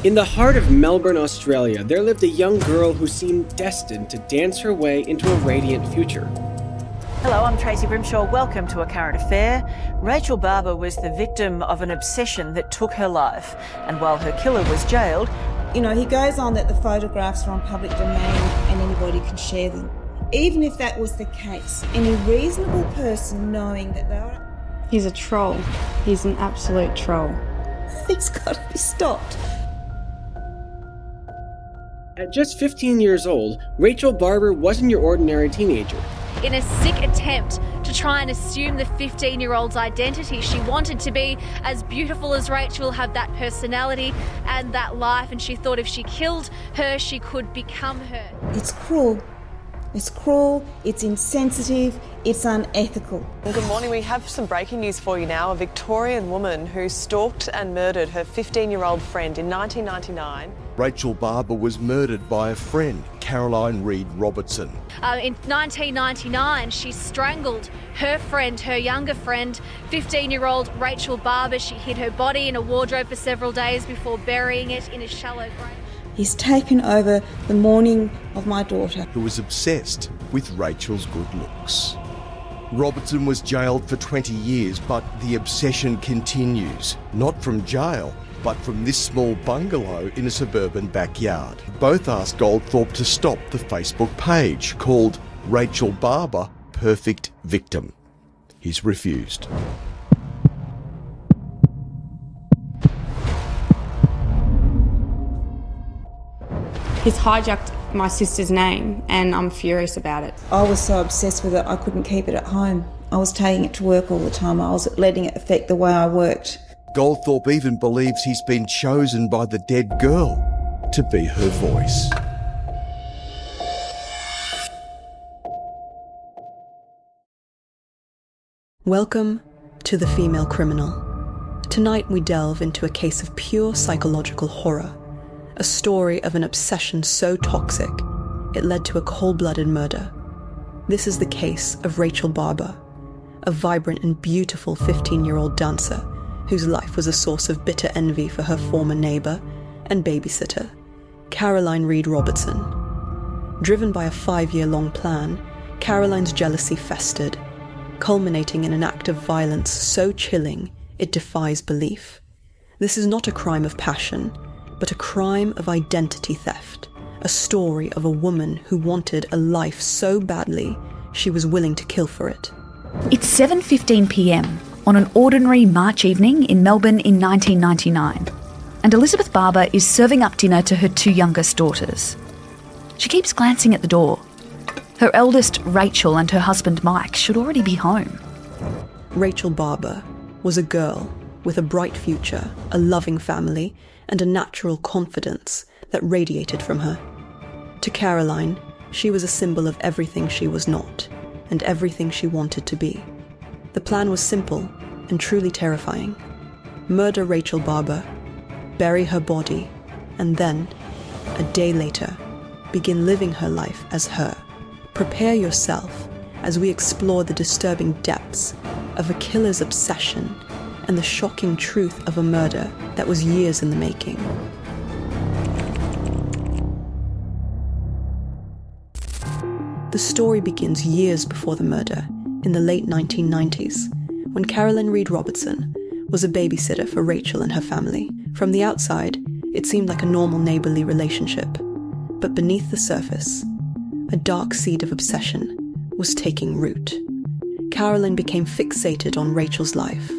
In the heart of Melbourne, Australia, there lived a young girl who seemed destined to dance her way into a radiant future. Hello, I'm Tracy Grimshaw. Welcome to A Current Affair. Rachel Barber was the victim of an obsession that took her life. And while her killer was jailed... You know, he goes on that the photographs are on public domain and anybody can share them. Even if that was the case, any reasonable person knowing that they are... He's a troll. He's an absolute troll. It's got to be stopped. At just 15 years old, Rachel Barber wasn't your ordinary teenager. In a sick attempt to try and assume the 15-year-old's identity, she wanted to be as beautiful as Rachel, have that personality and that life, and she thought if she killed her, she could become her. It's cruel. It's cruel, it's insensitive, it's unethical. Good morning. We have some breaking news for you now. A Victorian woman who stalked and murdered her 15-year-old friend in 1999. Rachel Barber was murdered by a friend, Caroline Reed Robertson. In 1999, she strangled her friend, her younger friend, 15-year-old Rachel Barber. She hid her body in a wardrobe for several days before burying it in a shallow grave. He's taken over the mourning of my daughter. Who was obsessed with Rachel's good looks. Robertson was jailed for 20 years, but the obsession continues. Not from jail, but from this small bungalow in a suburban backyard. Both asked Goldthorpe to stop the Facebook page called Rachel Barber Perfect Victim. He's refused. He's hijacked my sister's name and I'm furious about it. I was so obsessed with it, I couldn't keep it at home. I was taking it to work all the time. I was letting it affect the way I worked. Goldthorpe even believes he's been chosen by the dead girl to be her voice. Welcome to The Female Criminal. Tonight we delve into a case of pure psychological horror. A story of an obsession so toxic, it led to a cold-blooded murder. This is the case of Rachel Barber, a vibrant and beautiful 15-year-old dancer whose life was a source of bitter envy for her former neighbour and babysitter, Caroline Reed Robertson. Driven by a 5-year-long plan, Caroline's jealousy festered, culminating in an act of violence so chilling it defies belief. This is not a crime of passion, but a crime of identity theft, a story of a woman who wanted a life so badly she was willing to kill for it. It's 7:15 p.m. on an ordinary March evening in Melbourne in 1999, and Elizabeth Barber is serving up dinner to her 2 youngest daughters. She keeps glancing at the door. Her eldest, Rachel, and her husband Mike should already be home. Rachel Barber was a girl with a bright future, a loving family, and a natural confidence that radiated from her. To Caroline, she was a symbol of everything she was not, and everything she wanted to be. The plan was simple and truly terrifying. Murder Rachel Barber, bury her body, and then, a day later, begin living her life as her. Prepare yourself as we explore the disturbing depths of a killer's obsession and the shocking truth of a murder that was years in the making. The story begins years before the murder, in the late 1990s, when Caroline Reed Robertson was a babysitter for Rachel and her family. From the outside, it seemed like a normal neighbourly relationship, but beneath the surface, a dark seed of obsession was taking root. Caroline became fixated on Rachel's life.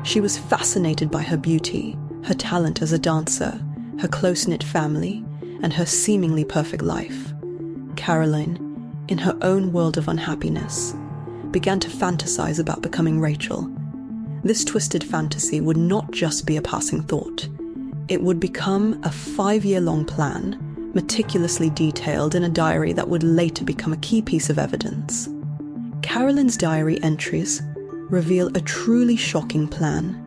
She was fascinated by her beauty, her talent as a dancer, her close-knit family, and her seemingly perfect life. Caroline, in her own world of unhappiness, began to fantasize about becoming Rachel. This twisted fantasy would not just be a passing thought. It would become a 5-year-long plan, meticulously detailed in a diary that would later become a key piece of evidence. Caroline's diary entries reveal a truly shocking plan.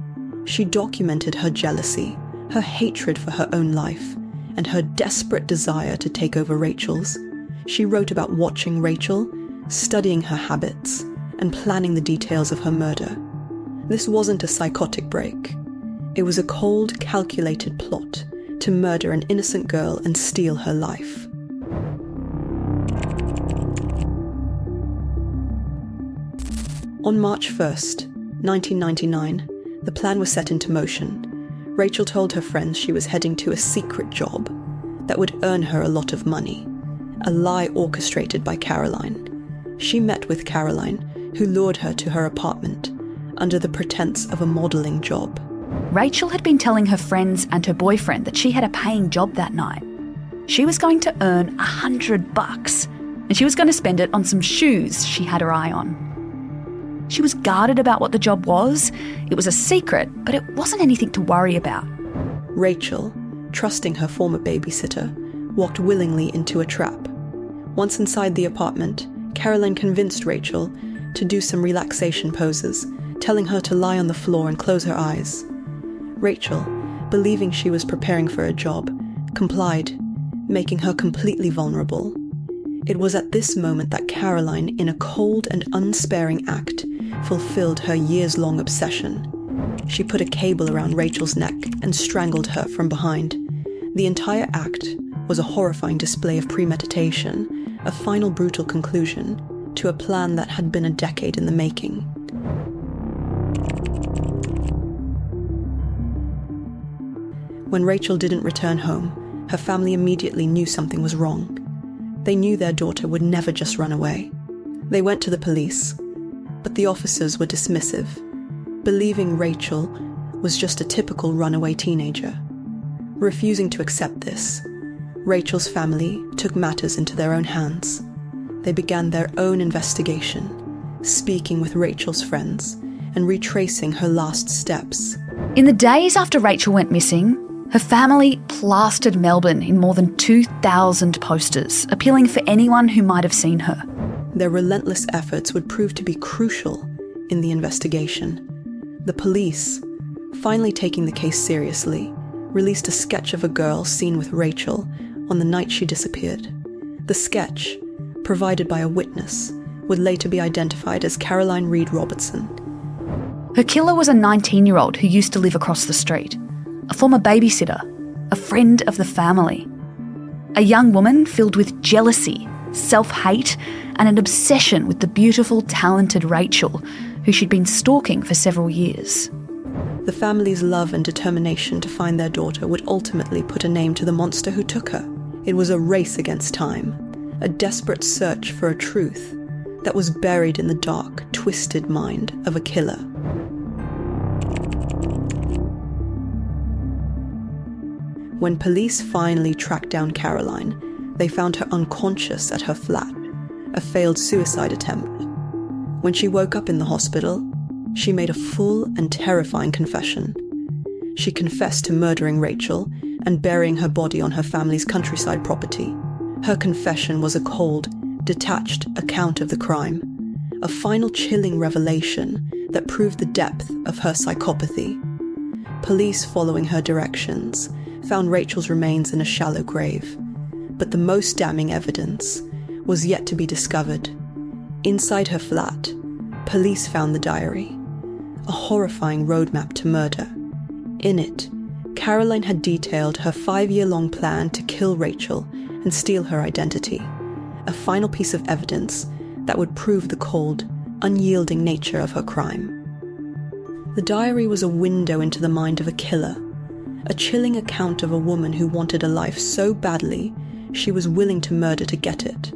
She documented her jealousy, her hatred for her own life, and her desperate desire to take over Rachel's. She wrote about watching Rachel, studying her habits, and planning the details of her murder. This wasn't a psychotic break. It was a cold, calculated plot to murder an innocent girl and steal her life. On March 1st, 1999, the plan was set into motion. Rachel told her friends she was heading to a secret job that would earn her a lot of money, a lie orchestrated by Caroline. She met with Caroline, who lured her to her apartment under the pretense of a modelling job. Rachel had been telling her friends and her boyfriend that she had a paying job that night. She was going to earn $100, and she was going to spend it on some shoes she had her eye on. She was guarded about what the job was. It was a secret, but it wasn't anything to worry about. Rachel, trusting her former babysitter, walked willingly into a trap. Once inside the apartment, Caroline convinced Rachel to do some relaxation poses, telling her to lie on the floor and close her eyes. Rachel, believing she was preparing for a job, complied, making her completely vulnerable. It was at this moment that Caroline, in a cold and unsparing act, fulfilled her years-long obsession. She put a cable around Rachel's neck and strangled her from behind. The entire act was a horrifying display of premeditation, a final brutal conclusion to a plan that had been a decade in the making. When Rachel didn't return home, her family immediately knew something was wrong. They knew their daughter would never just run away. They went to the police, but the officers were dismissive, believing Rachel was just a typical runaway teenager. Refusing to accept this, Rachel's family took matters into their own hands. They began their own investigation, speaking with Rachel's friends and retracing her last steps. In the days after Rachel went missing, her family plastered Melbourne in more than 2,000 posters, appealing for anyone who might have seen her. Their relentless efforts would prove to be crucial in the investigation. The police, finally taking the case seriously, released a sketch of a girl seen with Rachel on the night she disappeared. The sketch, provided by a witness, would later be identified as Caroline Reed Robertson. Her killer was a 19-year-old who used to live across the street, a former babysitter, a friend of the family. A young woman filled with jealousy, self-hate, and an obsession with the beautiful, talented Rachel, who she'd been stalking for several years. The family's love and determination to find their daughter would ultimately put a name to the monster who took her. It was a race against time, a desperate search for a truth that was buried in the dark, twisted mind of a killer. When police finally tracked down Caroline, they found her unconscious at her flat, a failed suicide attempt. When she woke up in the hospital, she made a full and terrifying confession. She confessed to murdering Rachel and burying her body on her family's countryside property. Her confession was a cold, detached account of the crime, a final chilling revelation that proved the depth of her psychopathy. Police, following her directions, found Rachel's remains in a shallow grave, but the most damning evidence was yet to be discovered. Inside her flat, police found the diary, a horrifying roadmap to murder. In it, Caroline had detailed her 5-year-long plan to kill Rachel and steal her identity, a final piece of evidence that would prove the cold, unyielding nature of her crime. The diary was a window into the mind of a killer, a chilling account of a woman who wanted a life so badly she was willing to murder to get it.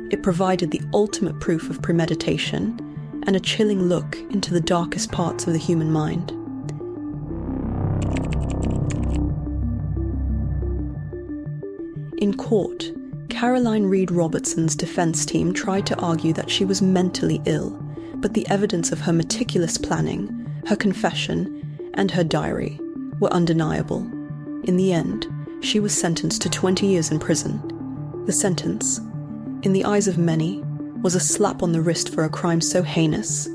It provided the ultimate proof of premeditation and a chilling look into the darkest parts of the human mind. In court, Caroline Reed Robertson's defense team tried to argue that she was mentally ill, but the evidence of her meticulous planning, her confession, and her diary were undeniable. In the end, she was sentenced to 20 years in prison. The sentence, in the eyes of many, was a slap on the wrist for a crime so heinous.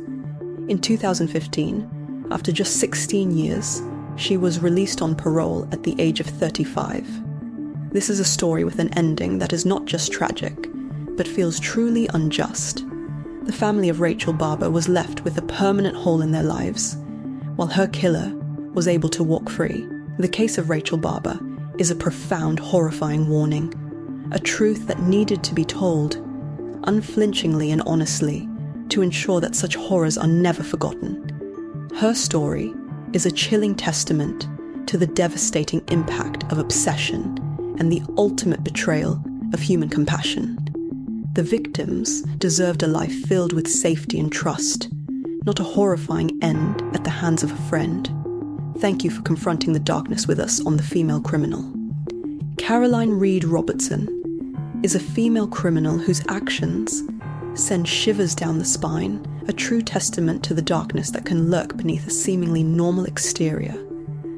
In 2015, after just 16 years, she was released on parole at the age of 35. This is a story with an ending that is not just tragic, but feels truly unjust. The family of Rachel Barber was left with a permanent hole in their lives, while her killer was able to walk free. The case of Rachel Barber is a profound, horrifying warning, a truth that needed to be told, unflinchingly and honestly, to ensure that such horrors are never forgotten. Her story is a chilling testament to the devastating impact of obsession and the ultimate betrayal of human compassion. The victims deserved a life filled with safety and trust, not a horrifying end at the hands of a friend. Thank you for confronting the darkness with us on The Female Criminal. Caroline Reed Robertson is a female criminal whose actions send shivers down the spine, a true testament to the darkness that can lurk beneath a seemingly normal exterior.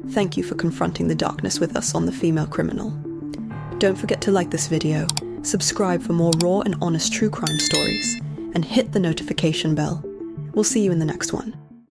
Thank you for confronting the darkness with us on The Female Criminal. Don't forget to like this video, subscribe for more raw and honest true crime stories, and hit the notification bell. We'll see you in the next one.